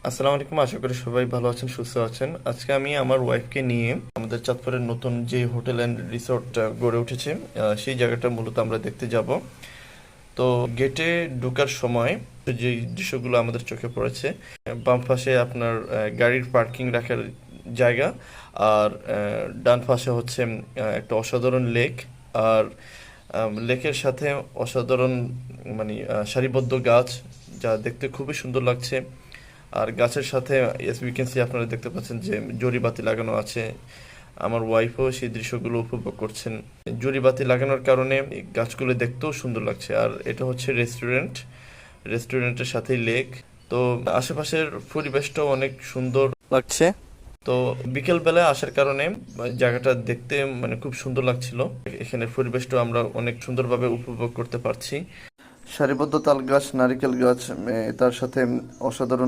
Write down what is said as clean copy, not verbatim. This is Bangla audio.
আসসালামু আলাইকুম, আশা করি সবাই ভালো আছেন, সুস্থ আছেন। আজকে আমি আমার ওয়াইফকে নিয়ে আমাদের চাঁদপুরের নতুন যে হোটেল অ্যান্ড রিসোর্ট গড়ে উঠেছে, সেই জায়গাটা মূলত আমরা দেখতে যাব। তো গেটে ঢোকার সময় যে দৃশ্যগুলো আমাদের চোখে পড়েছে, বাম পাশে আপনার গাড়ির পার্কিং রাখার জায়গা, আর ডান পাশে হচ্ছে একটা অসাধারণ লেক। আর লেকের সাথে অসাধারণ মানে সারিবদ্ধ গাছ, যা দেখতে খুবই সুন্দর লাগছে। আর গাছের সাথে এস উই ক্যান সি, আপনারা দেখতে পাচ্ছেন যে জরিবাতি লাগানো আছে। আমার ওয়াইফও সেই দৃশ্যগুলো উপভোগ করছেন। জরিবাতি লাগানোর কারণে এই গাছগুলো দেখতেও সুন্দর লাগছে। আর এটা হচ্ছে রেস্টুরেন্ট, রেস্টুরেন্টের সাথেই লেক। তো আশেপাশের পরিবেশটাও অনেক সুন্দর লাগছে। তো বিকেল বেলায় আসার কারণে জায়গাটা দেখতে মানে খুব সুন্দর লাগছিল। এখানের পরিবেশটাও আমরা অনেক সুন্দরভাবে উপভোগ করতে পারছি। সারিবদ্ধ তাল গাছ, নারিকেল গাছ, তার সাথে অসাধারণ